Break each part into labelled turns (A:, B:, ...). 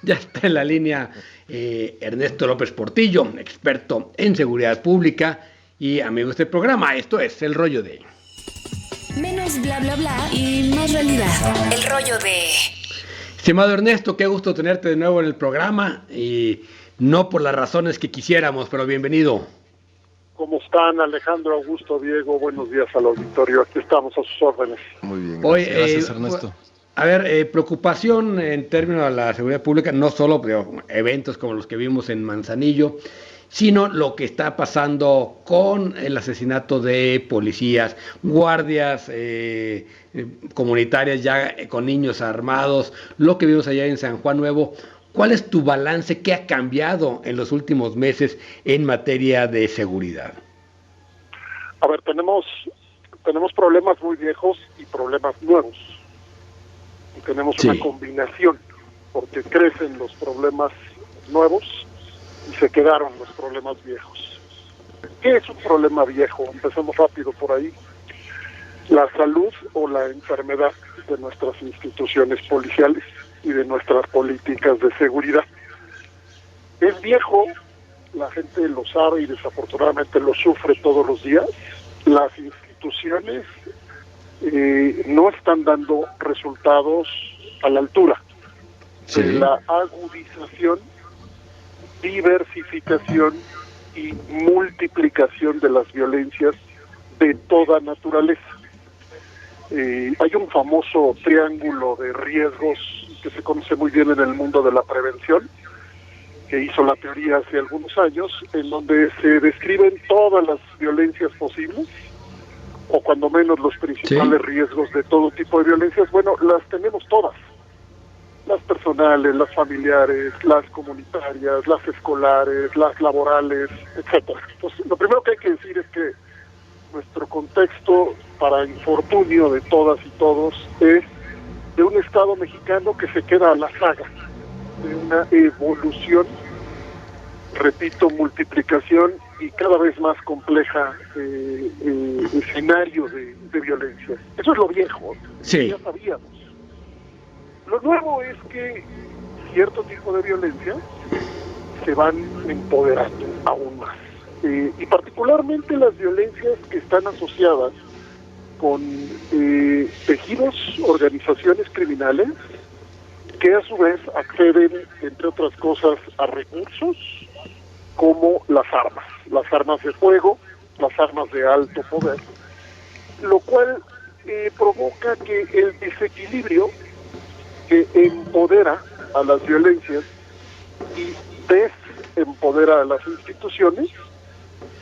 A: Ya está en la línea Ernesto López Portillo, experto en seguridad pública y amigo de este programa. Esto es El Rollo de...
B: Menos bla bla bla y más realidad. El Rollo de...
A: Estimado Ernesto, qué gusto tenerte de nuevo en el programa y no por las razones que quisiéramos, pero bienvenido.
C: ¿Cómo están, Alejandro, Augusto, Diego? Buenos días al auditorio. Aquí estamos a sus órdenes.
D: Muy bien, gracias Ernesto.
A: A ver, preocupación en términos de la seguridad pública, no solo eventos como los que vimos en Manzanillo, sino lo que está pasando con el asesinato de policías, guardias comunitarias ya con niños armados, lo que vimos allá en San Juan Nuevo. ¿Cuál es tu balance? ¿Qué ha cambiado en los últimos meses en materia de seguridad?
C: A ver, tenemos problemas muy viejos y problemas nuevos. Y tenemos una combinación, porque crecen los problemas nuevos y se quedaron los problemas viejos. ¿Qué es un problema viejo? Empecemos rápido por ahí. La salud o la enfermedad de nuestras instituciones policiales y de nuestras políticas de seguridad. Es viejo, la gente lo sabe y desafortunadamente lo sufre todos los días. Las instituciones no están dando resultados a la altura de la agudización, diversificación y multiplicación de las violencias de toda naturaleza. Hay un famoso triángulo de riesgos que se conoce muy bien en el mundo de la prevención, que hizo la teoría hace algunos años, en donde se describen todas las violencias posibles, o cuando menos los principales riesgos de todo tipo de violencias. Bueno, las tenemos todas. Las personales, las familiares, las comunitarias, las escolares, las laborales, etcétera. Entonces, lo primero que hay que decir es que nuestro contexto, para infortunio de todas y todos, es de un Estado mexicano que se queda a la saga, de una evolución, repito, multiplicación y cada vez más compleja escenario de violencia. Eso es lo viejo, ya sabíamos. Lo nuevo es que cierto tipo de violencia se van empoderando aún más. Y particularmente las violencias que están asociadas con tejidos, organizaciones criminales, que a su vez acceden, entre otras cosas, a recursos como las armas de fuego, las armas de alto poder, lo cual provoca que el desequilibrio que empodera a las violencias y desempodera a las instituciones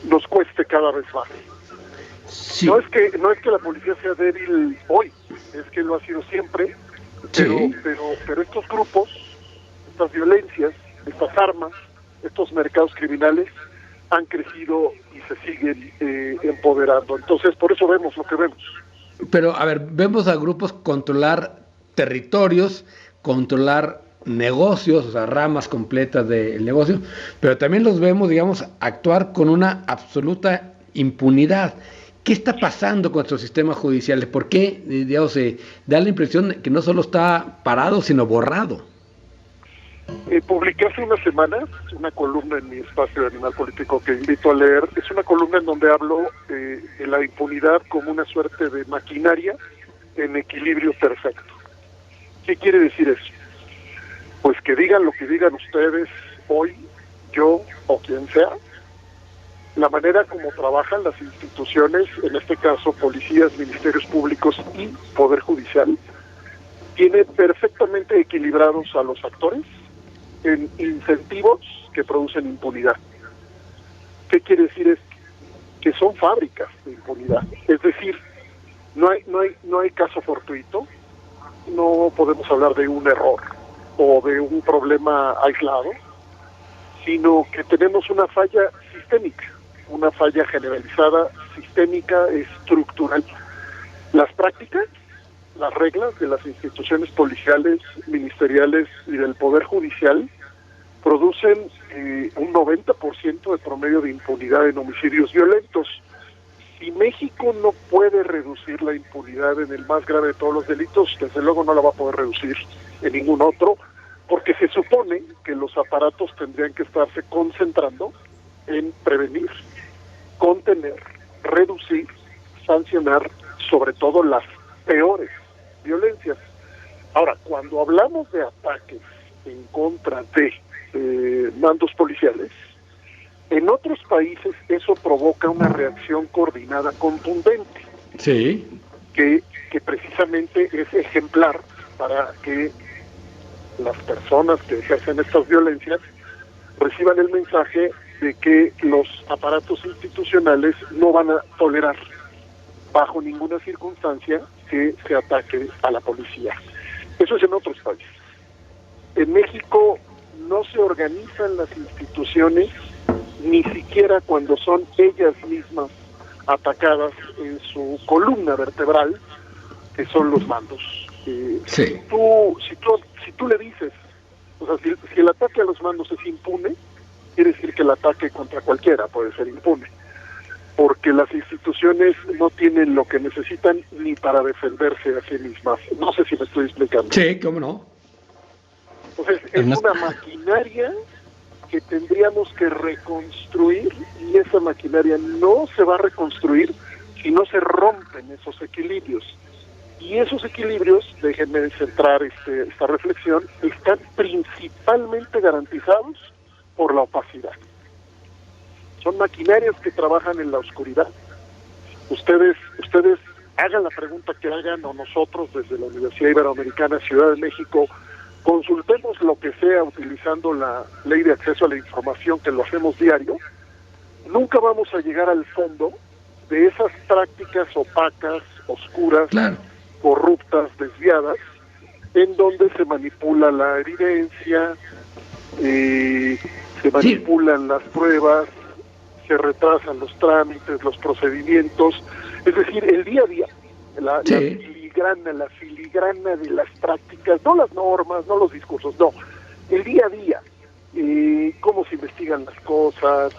C: nos cueste cada vez más. No es que la policía sea débil hoy, es que lo ha sido siempre, pero estos grupos, estas violencias, estas armas, estos mercados criminales han crecido y se siguen empoderando. Entonces, por eso vemos lo que vemos.
A: Pero, a ver, vemos a grupos controlar territorios, controlar negocios, o sea, ramas completas del negocio, pero también los vemos, digamos, actuar con una absoluta impunidad. ¿Qué está pasando con nuestros sistemas judiciales? ¿Por qué, digamos, da la impresión de que no solo está parado, sino borrado?
C: Publiqué hace unas semanas una columna en mi espacio de Animal Político que invito a leer. Es una columna en donde hablo de la impunidad como una suerte de maquinaria en equilibrio perfecto. ¿Qué quiere decir eso? Pues que digan lo que digan ustedes hoy, yo o quien sea, la manera como trabajan las instituciones, en este caso policías, ministerios públicos y Poder Judicial, tiene perfectamente equilibrados a los actores en incentivos que producen impunidad. ¿Qué quiere decir esto? Que son fábricas de impunidad. Es decir, no hay caso fortuito, no podemos hablar de un error o de un problema aislado, sino que tenemos una falla sistémica, una falla generalizada, sistémica, estructural. Las prácticas, las reglas de las instituciones policiales, ministeriales y del Poder Judicial producen un 90% de promedio de impunidad en homicidios violentos. Si México no puede reducir la impunidad en el más grave de todos los delitos, desde luego no la va a poder reducir en ningún otro, porque se supone que los aparatos tendrían que estarse concentrando en prevenir, contener, reducir, sancionar, sobre todo las peores violencias. Ahora, cuando hablamos de ataques en contra de mandos policiales, en otros países eso provoca una reacción coordinada contundente.
A: Sí.
C: Que precisamente es ejemplar para que las personas que ejercen estas violencias reciban el mensaje de que los aparatos institucionales no van a tolerar bajo ninguna circunstancia que se ataque a la policía. Eso es en otros países. En México no se organizan las instituciones ni siquiera cuando son ellas mismas atacadas en su columna vertebral, que son los mandos.
A: Sí.
C: Si tú le dices, o sea, si el ataque a los mandos es impune, quiere decir que el ataque contra cualquiera puede ser impune, porque las instituciones no tienen lo que necesitan ni para defenderse a sí mismas. No sé si me estoy explicando.
A: Sí, cómo no.
C: Entonces, es una maquinaria que tendríamos que reconstruir, y esa maquinaria no se va a reconstruir si no se rompen esos equilibrios. Y esos equilibrios, déjenme centrar esta reflexión, están principalmente garantizados por la opacidad. Son maquinarias que trabajan en la oscuridad. Ustedes hagan la pregunta que hagan, o nosotros desde la Universidad Iberoamericana, Ciudad de México, consultemos lo que sea utilizando la Ley de Acceso a la Información, que lo hacemos diario, nunca vamos a llegar al fondo de esas prácticas opacas, oscuras,
A: claro,
C: corruptas, desviadas, en donde se manipula la evidencia, se manipulan las pruebas, se retrasan los trámites, los procedimientos, es decir, el día a día, la filigrana de las prácticas, no las normas, no los discursos, no, el día a día, cómo se investigan las cosas,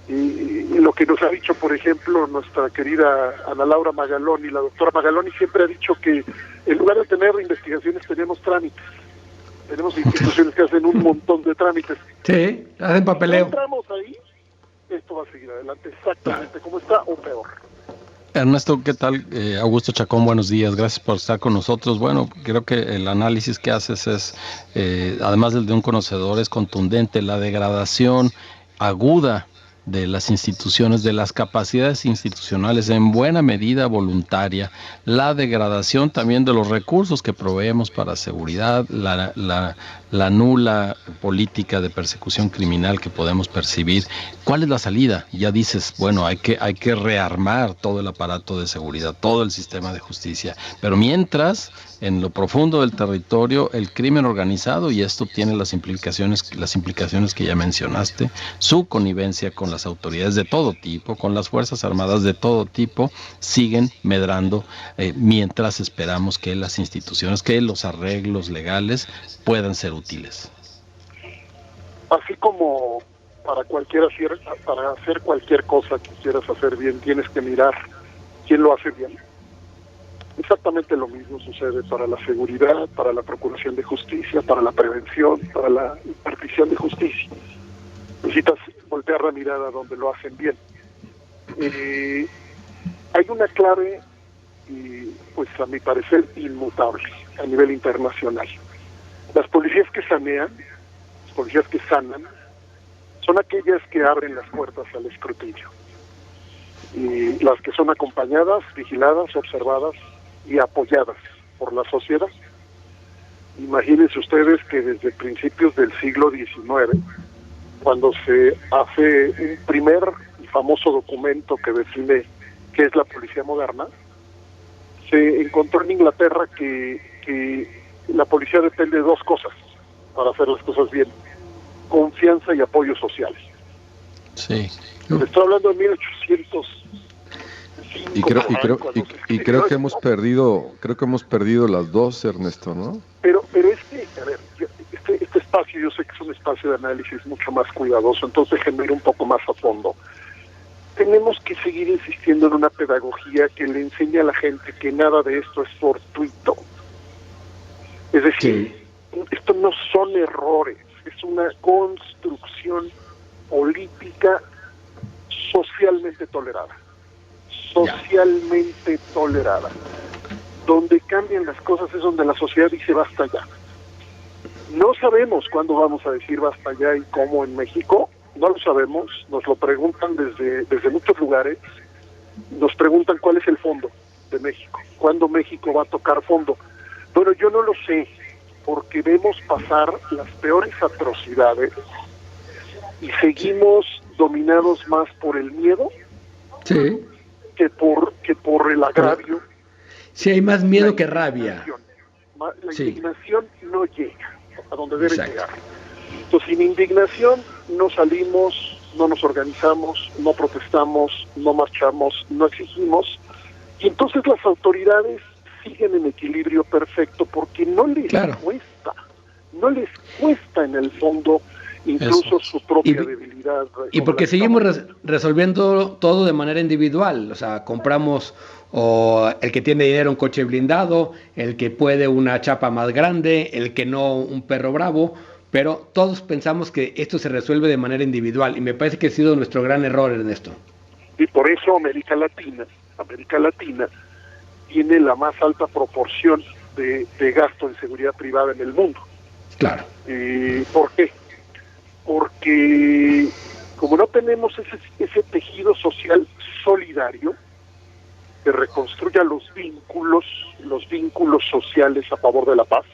C: lo que nos ha dicho, por ejemplo, nuestra querida Ana Laura Magaloni, la doctora Magaloni siempre ha dicho que en lugar de tener investigaciones tenemos trámites, tenemos instituciones que hacen un montón de trámites.
A: Sí, hacen papeleo.
C: Si entramos ahí, esto va a seguir adelante exactamente como está o peor.
D: Ernesto, ¿qué tal? Augusto Chacón, buenos días, gracias por estar con nosotros. Bueno, creo que el análisis que haces es, además del de un conocedor, es contundente. La degradación aguda de las instituciones, de las capacidades institucionales, en buena medida voluntaria, la degradación también de los recursos que proveemos para seguridad, la nula política de persecución criminal que podemos percibir. ¿Cuál es la salida? Ya dices, bueno, hay que rearmar todo el aparato de seguridad, todo el sistema de justicia, pero mientras, en lo profundo del territorio, el crimen organizado, y esto tiene las implicaciones que ya mencionaste, su connivencia con las autoridades de todo tipo, con las Fuerzas Armadas de todo tipo, siguen medrando, mientras esperamos que las instituciones, que los arreglos legales puedan ser útiles.
C: Así como para hacer cualquier cosa que quieras hacer bien, tienes que mirar quién lo hace bien. Exactamente lo mismo sucede para la seguridad, para la procuración de justicia, para la prevención, para la impartición de justicia. Necesitas voltear la mirada donde lo hacen bien. Hay una clave, pues a mi parecer, inmutable a nivel internacional. Las policías que sanean, las policías que sanan, son aquellas que abren las puertas al escrutinio. Y las que son acompañadas, vigiladas, observadas y apoyadas por la sociedad. Imagínense ustedes que desde principios del siglo XIX, cuando se hace un primer y famoso documento que define qué es la policía moderna, se encontró en Inglaterra que la policía depende de dos cosas para hacer las cosas bien: confianza y apoyo social.
D: Sí.
C: Estoy hablando de 1800.
E: Y creo que hemos perdido las dos, Ernesto, ¿no?
C: Pero es que, a ver, este espacio, yo sé que es un espacio de análisis mucho más cuidadoso, entonces déjenme ir un poco más a fondo. Tenemos que seguir insistiendo en una pedagogía que le enseñe a la gente que nada de esto es fortuito. Es decir, esto no son errores, es una construcción política socialmente tolerada. Socialmente tolerada. Donde cambian las cosas es donde la sociedad dice basta ya. No sabemos cuándo vamos a decir basta ya y cómo en México, no lo sabemos, nos lo preguntan desde muchos lugares, nos preguntan cuál es el fondo de México, cuándo México va a tocar fondo. Bueno, yo no lo sé, porque vemos pasar las peores atrocidades y seguimos dominados más por el miedo
A: Sí.
C: que por el agravio.
A: Sí, hay más miedo que rabia.
C: La
A: Sí.
C: indignación no llega a donde debe
A: Exacto.
C: llegar. Entonces, sin indignación no salimos, no nos organizamos, no protestamos, no marchamos, no exigimos, y entonces las autoridades siguen en equilibrio perfecto porque no les cuesta en el fondo incluso su propia debilidad.
A: Y porque seguimos resolviendo todo de manera individual, o sea, compramos o el que tiene dinero un coche blindado, el que puede una chapa más grande, el que no un perro bravo, pero todos pensamos que esto se resuelve de manera individual y me parece que ha sido nuestro gran error en esto.
C: Y por eso América Latina tiene la más alta proporción de gasto en seguridad privada en el mundo.
A: Claro.
C: ¿Por qué? Porque como no tenemos ese tejido social solidario que reconstruya los vínculos sociales a favor de la paz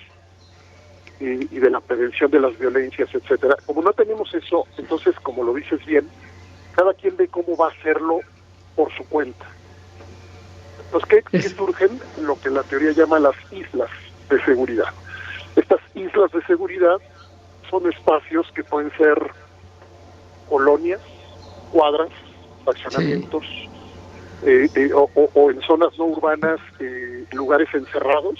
C: y de la prevención de las violencias, etcétera. Como no tenemos eso, entonces, como lo dices bien, cada quien ve cómo va a hacerlo por su cuenta. Entonces, ¿qué surgen? Lo que la teoría llama las islas de seguridad. Estas islas de seguridad son espacios que pueden ser colonias, cuadras, fraccionamientos, o en zonas no urbanas, lugares encerrados,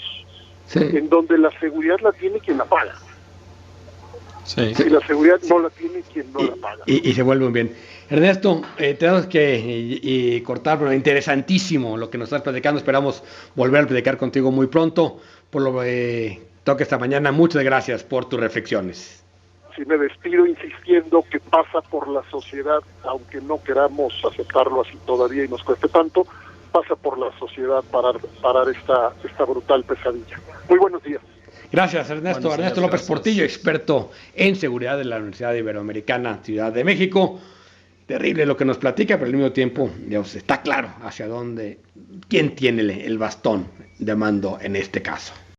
C: en donde la seguridad la tiene quien la paga.
D: Sí.
C: Y la seguridad no la tiene quien no la paga.
A: Y se vuelven bien. Ernesto, tenemos que cortar, pero interesantísimo lo que nos estás platicando. Esperamos volver a platicar contigo muy pronto. Por lo que toca esta mañana, muchas gracias por tus reflexiones.
C: Sí, me despido insistiendo que pasa por la sociedad, aunque no queramos aceptarlo así todavía y nos cueste tanto, pasa por la sociedad parar esta brutal pesadilla. Muy buenos días.
A: Gracias, Ernesto.
D: Buenos días,
A: Ernesto López
D: gracias.
A: Portillo, experto en seguridad de la Universidad Iberoamericana, Ciudad de México. Terrible lo que nos platica, pero al mismo tiempo, digamos, está claro hacia dónde, quién tiene el bastón de mando en este caso.